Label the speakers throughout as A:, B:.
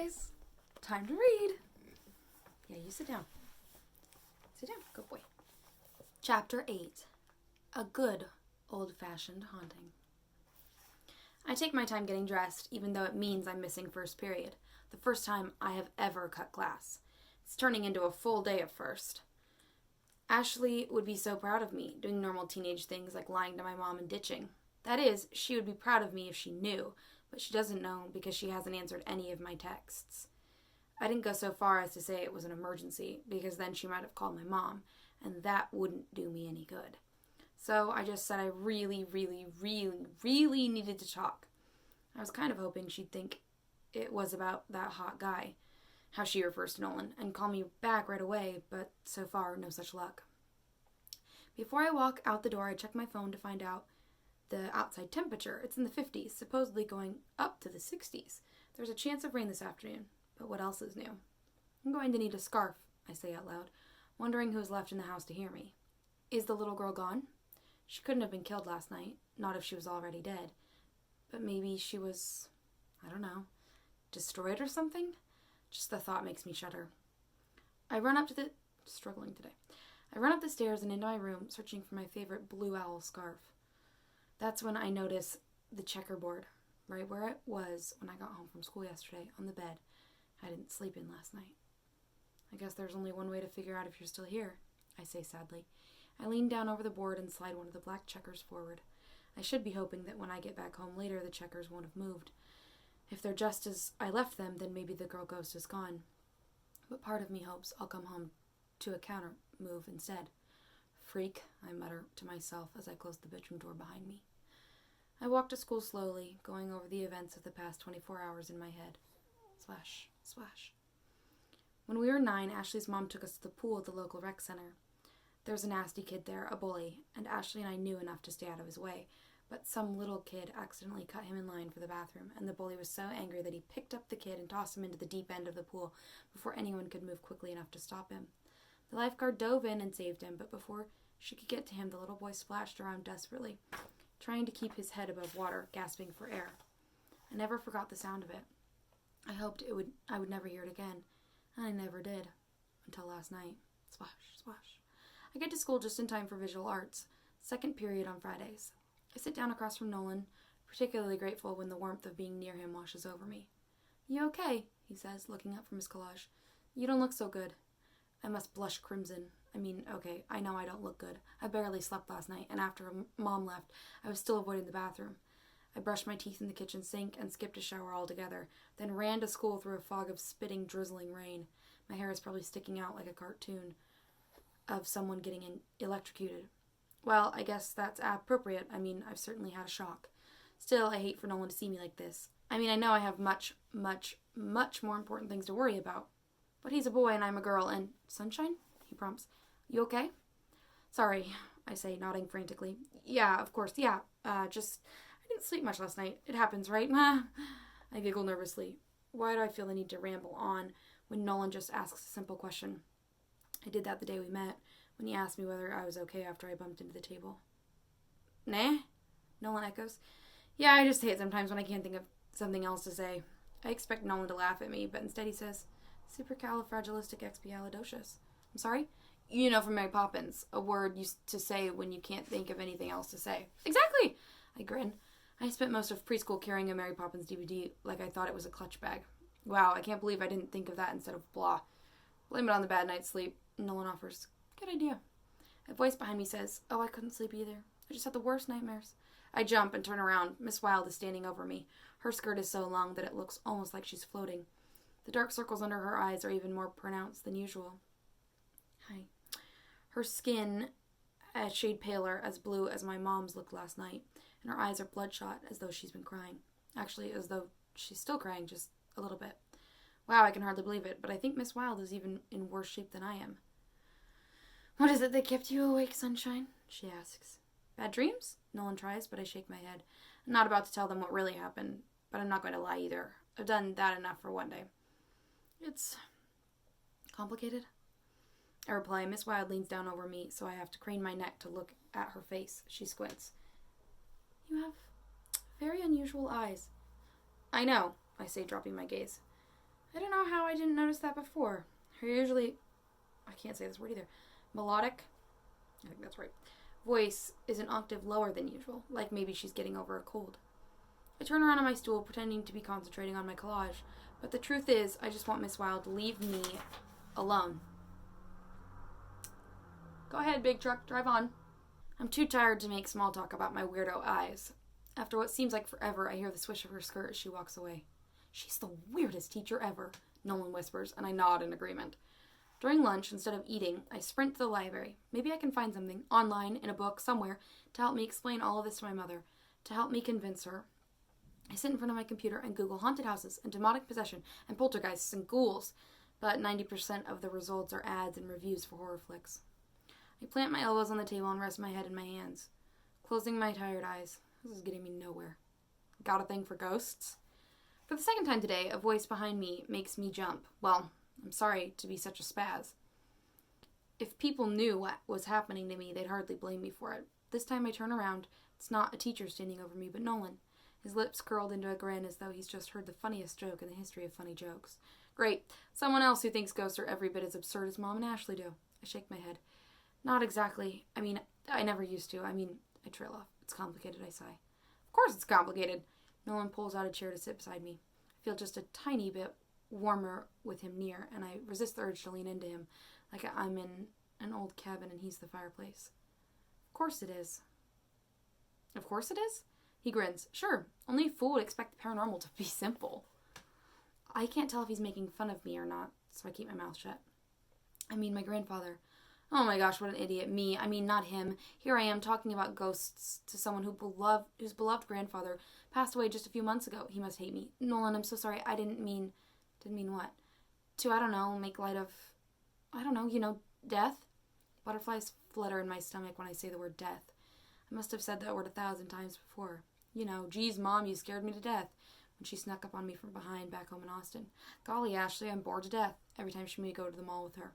A: guys. Time to read. Yeah, you sit down. Sit down. Good boy. Chapter 8. A good old-fashioned haunting. I take my time getting dressed, even though it means I'm missing first period. The first time I have ever cut class. It's turning into a full day at first. Ashley would be so proud of me, doing normal teenage things like lying to my mom and ditching. That is, she would be proud of me if she knew, but she doesn't know because she hasn't answered any of my texts. I didn't go so far as to say it was an emergency, because then she might have called my mom, and that wouldn't do me any good. So I just said I really needed to talk. I was kind of hoping she'd think it was about that hot guy, how she refers to Nolan, and call me back right away, but so far, no such luck. Before I walk out the door, I check my phone to find out the outside temperature. It's in the 50s, supposedly going up to the 60s. There's a chance of rain this afternoon, but what else is new? I'm going to need a scarf, I say out loud, wondering who's left in the house to hear me. Is the little girl gone? She couldn't have been killed last night, not if she was already dead. But maybe she was, I don't know, destroyed or something? Just the thought makes me shudder. I run up the stairs and into my room, searching for my favorite blue owl scarf. That's when I notice the checkerboard, right where it was when I got home from school yesterday, on the bed I didn't sleep in last night. I guess there's only one way to figure out if you're still here, I say sadly. I lean down over the board and slide one of the black checkers forward. I should be hoping that when I get back home later, the checkers won't have moved. If they're just as I left them, then maybe the girl ghost is gone. But part of me hopes I'll come home to a counter move instead. Freak, I mutter to myself as I close the bedroom door behind me. I walk to school slowly, going over the events of the past 24 hours in my head. Splash, splash. When we were 9, Ashley's mom took us to the pool at the local rec center. There was a nasty kid there, a bully, and Ashley and I knew enough to stay out of his way. But some little kid accidentally cut him in line for the bathroom, and the bully was so angry that he picked up the kid and tossed him into the deep end of the pool before anyone could move quickly enough to stop him. The lifeguard dove in and saved him, but before she could get to him, the little boy splashed around desperately, trying to keep his head above water, gasping for air. I never forgot the sound of it. I hoped I would never hear it again, and I never did, until last night. Splash, splash. I get to school just in time for visual arts, second period on Fridays. I sit down across from Nolan, particularly grateful when the warmth of being near him washes over me. You okay? He says, looking up from his collage. You don't look so good. I must blush crimson. Okay, I know I don't look good. I barely slept last night, and after Mom left, I was still avoiding the bathroom. I brushed my teeth in the kitchen sink and skipped a shower altogether, then ran to school through a fog of spitting, drizzling rain. My hair is probably sticking out like a cartoon of someone getting electrocuted. Well, I guess that's appropriate. I've certainly had a shock. Still, I hate for Nolan to see me like this. I know I have much more important things to worry about. But he's a boy and I'm a girl, and Sunshine? He prompts. You okay? Sorry, I say, nodding frantically. Yeah, of course, yeah. I didn't sleep much last night. It happens, right? I giggle nervously. Why do I feel the need to ramble on when Nolan just asks a simple question? I did that the day we met, when he asked me whether I was okay after I bumped into the table. Nah? Nolan echoes. Yeah, I just say it sometimes when I can't think of something else to say. I expect Nolan to laugh at me, but instead he says, supercalifragilisticexpialidocious. I'm sorry? You know from Mary Poppins, a word used to say when you can't think of anything else to say. Exactly! I grin. I spent most of preschool carrying a Mary Poppins DVD like I thought it was a clutch bag. Wow, I can't believe I didn't think of that instead of blah. Blame it on the bad night's sleep. Nolan offers. Good idea. A voice behind me says, I couldn't sleep either. I just had the worst nightmares. I jump and turn around. Miss Wilde is standing over me. Her skirt is so long that it looks almost like she's floating. The dark circles under her eyes are even more pronounced than usual. Hi. Her skin, a shade paler, as blue as my mom's looked last night, and her eyes are bloodshot, as though she's been crying. Actually, as though she's still crying, just a little bit. Wow, I can hardly believe it, but I think Miss Wilde is even in worse shape than I am. What is it that kept you awake, Sunshine? She asks. Bad dreams? Nolan tries, but I shake my head. I'm not about to tell them what really happened, but I'm not going to lie either. I've done that enough for one day. It's complicated. I reply. Miss Wilde leans down over me, so I have to crane my neck to look at her face. She squints. You have very unusual eyes. I know, I say, dropping my gaze. I don't know how I didn't notice that before. Her usually, I can't say this word either, melodic, I think that's right, voice is an octave lower than usual, like maybe she's getting over a cold. I turn around on my stool, pretending to be concentrating on my collage, but the truth is, I just want Miss Wilde to leave me alone. Go ahead, big truck, drive on. I'm too tired to make small talk about my weirdo eyes. After what seems like forever, I hear the swish of her skirt as she walks away. She's the weirdest teacher ever, Nolan whispers, and I nod in agreement. During lunch, instead of eating, I sprint to the library. Maybe I can find something, online, in a book, somewhere, to help me explain all of this to my mother, to help me convince her. I sit in front of my computer and Google haunted houses and demonic possession and poltergeists and ghouls, but 90% of the results are ads and reviews for horror flicks. I plant my elbows on the table and rest my head in my hands, closing my tired eyes. This is getting me nowhere. Got a thing for ghosts? For the second time today, a voice behind me makes me jump. Well, I'm sorry to be such a spaz. If people knew what was happening to me, they'd hardly blame me for it. This time I turn around. It's not a teacher standing over me, but Nolan. His lips curled into a grin as though he's just heard the funniest joke in the history of funny jokes. Great. Someone else who thinks ghosts are every bit as absurd as Mom and Ashley do. I shake my head. Not exactly. I never used to. I trail off. It's complicated, I sigh. Of course it's complicated. Nolan pulls out a chair to sit beside me. I feel just a tiny bit warmer with him near, and I resist the urge to lean into him, like I'm in an old cabin and he's the fireplace. Of course it is. Of course it is? He grins. Sure, only a fool would expect the paranormal to be simple. I can't tell if he's making fun of me or not, so I keep my mouth shut. My grandfather. Oh my gosh, what an idiot. Me. Not him. Here I am talking about ghosts to someone whose beloved grandfather passed away just a few months ago. He must hate me. Nolan, I'm so sorry. I didn't mean what? To, make light of, death? Butterflies flutter in my stomach when I say the word death. I must have said that word 1,000 times before. Geez, Mom, you scared me to death. When she snuck up on me from behind back home in Austin. Golly, Ashley, I'm bored to death every time she made me go to the mall with her.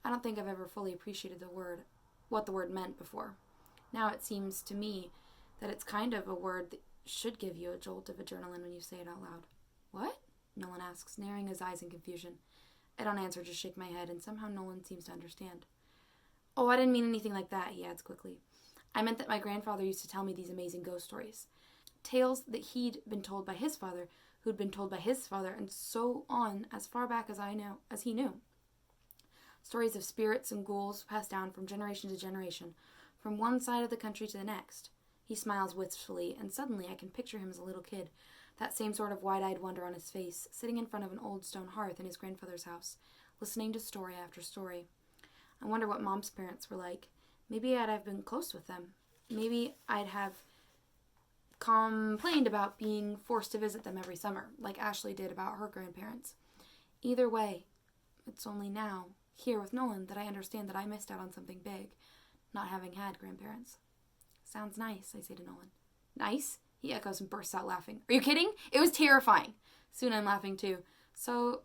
A: I don't think I've ever fully appreciated what the word meant before. Now it seems to me that it's kind of a word that should give you a jolt of adrenaline when you say it out loud. What? Nolan asks, narrowing his eyes in confusion. I don't answer, just shake my head, and somehow Nolan seems to understand. Oh, I didn't mean anything like that, he adds quickly. I meant that my grandfather used to tell me these amazing ghost stories. Tales that he'd been told by his father, who'd been told by his father, and so on as far back as he knew. Stories of spirits and ghouls passed down from generation to generation, from one side of the country to the next. He smiles wistfully, and suddenly I can picture him as a little kid, that same sort of wide-eyed wonder on his face, sitting in front of an old stone hearth in his grandfather's house, listening to story after story. I wonder what Mom's parents were like. Maybe I'd have been close with them. Maybe I'd have complained about being forced to visit them every summer, like Ashley did about her grandparents. Either way, it's only now, here with Nolan, that I understand that I missed out on something big, not having had grandparents. Sounds nice, I say to Nolan. Nice? He echoes and bursts out laughing. Are you kidding? It was terrifying. Soon I'm laughing too, so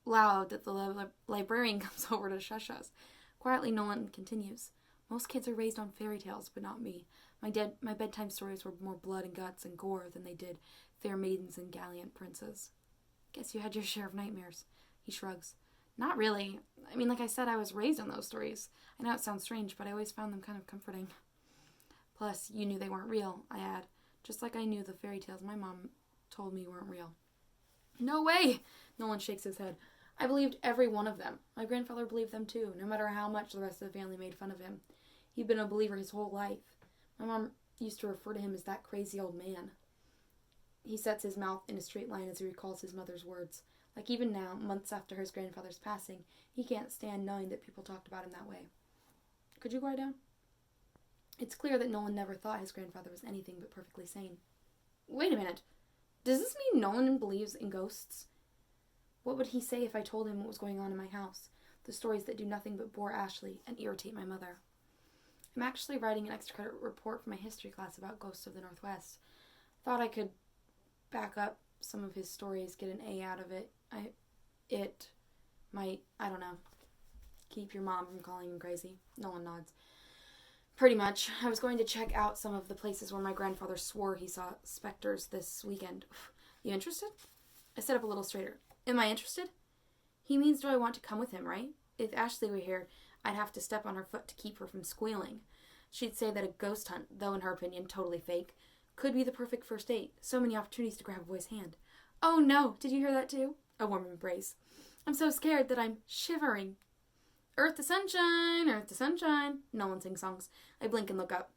A: loud that the librarian comes over to shush us. Quietly, Nolan continues. Most kids are raised on fairy tales, but not me. My bedtime stories were more blood and guts and gore than they did fair maidens and gallant princes. Guess you had your share of nightmares. He shrugs. Not really. Like I said, I was raised on those stories. I know it sounds strange, but I always found them kind of comforting. Plus, you knew they weren't real, I add, just like I knew the fairy tales my mom told me weren't real. No way! Nolan shakes his head. I believed every one of them. My grandfather believed them too, no matter how much the rest of the family made fun of him. He'd been a believer his whole life. My mom used to refer to him as that crazy old man. He sets his mouth in a straight line as he recalls his mother's words. Like even now, months after his grandfather's passing, he can't stand knowing that people talked about him that way. Could you quiet down? It's clear that Nolan never thought his grandfather was anything but perfectly sane. Wait a minute. Does this mean Nolan believes in ghosts? What would he say if I told him what was going on in my house? The stories that do nothing but bore Ashley and irritate my mother. I'm actually writing an extra credit report for my history class about ghosts of the Northwest. Thought I could back up some of his stories, get an A out of it. It might, I don't know, keep your mom from calling him crazy. Nolan nods. Pretty much. I was going to check out some of the places where my grandfather swore he saw specters this weekend. You interested? I sit up a little straighter. Am I interested? He means do I want to come with him, right? If Ashley were here, I'd have to step on her foot to keep her from squealing. She'd say that a ghost hunt, though in her opinion totally fake, could be the perfect first date. So many opportunities to grab a boy's hand. Oh no, did you hear that too? A warm embrace. I'm so scared that I'm shivering. Earth to sunshine, Nolan sings songs. I blink and look up.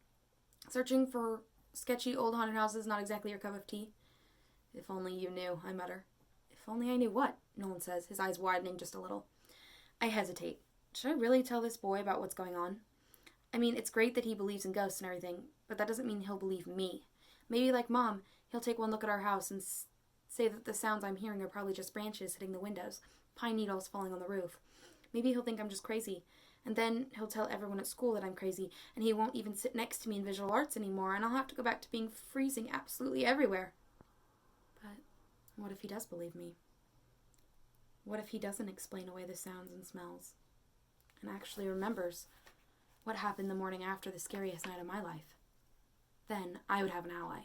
A: Searching for sketchy old haunted houses, not exactly your cup of tea. If only you knew, I mutter. If only I knew what? Nolan says, his eyes widening just a little. I hesitate. Should I really tell this boy about what's going on? I mean, it's great that he believes in ghosts and everything, but that doesn't mean he'll believe me. Maybe like Mom, he'll take one look at our house and say that the sounds I'm hearing are probably just branches hitting the windows, pine needles falling on the roof. Maybe he'll think I'm just crazy, and then he'll tell everyone at school that I'm crazy, and he won't even sit next to me in visual arts anymore, and I'll have to go back to being freezing absolutely everywhere. But what if he does believe me? What if he doesn't explain away the sounds and smells, and actually remembers what happened the morning after the scariest night of my life? Then I would have an ally.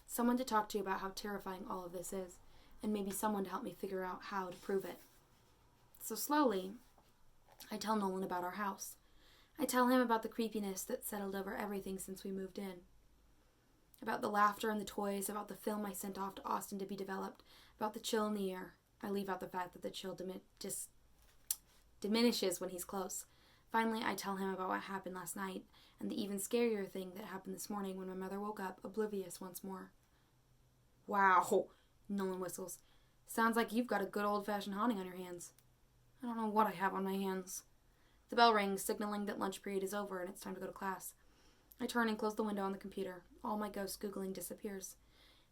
A: Someone to talk to about how terrifying all of this is, and maybe someone to help me figure out how to prove it. So slowly, I tell Nolan about our house. I tell him about the creepiness that settled over everything since we moved in. About the laughter and the toys, about the film I sent off to Austin to be developed, about the chill in the air. I leave out the fact that the chill just diminishes when he's close. Finally, I tell him about what happened last night, and the even scarier thing that happened this morning when my mother woke up, oblivious once more. Wow, Nolan whistles. Sounds like you've got a good old-fashioned haunting on your hands. I don't know what I have on my hands. The bell rings, signaling that lunch period is over and it's time to go to class. I turn and close the window on the computer. All my ghost Googling disappears.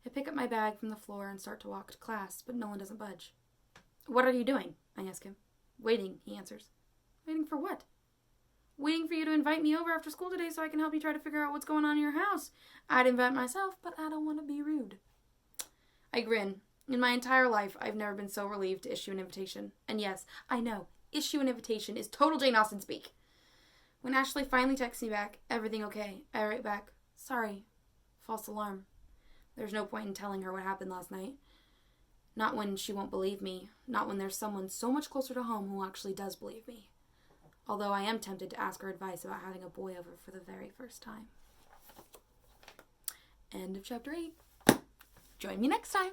A: I pick up my bag from the floor and start to walk to class, but Nolan doesn't budge. What are you doing? I ask him. Waiting, he answers. Waiting for what? Waiting for you to invite me over after school today so I can help you try to figure out what's going on in your house. I'd invite myself, but I don't want to be rude. I grin. In my entire life, I've never been so relieved to issue an invitation. And yes, I know, issue an invitation is total Jane Austen speak. When Ashley finally texts me back, everything okay, I write back, sorry, false alarm. There's no point in telling her what happened last night. Not when she won't believe me. Not when there's someone so much closer to home who actually does believe me. Although I am tempted to ask her advice about having a boy over for the very first time. End of chapter 8. Join me next time.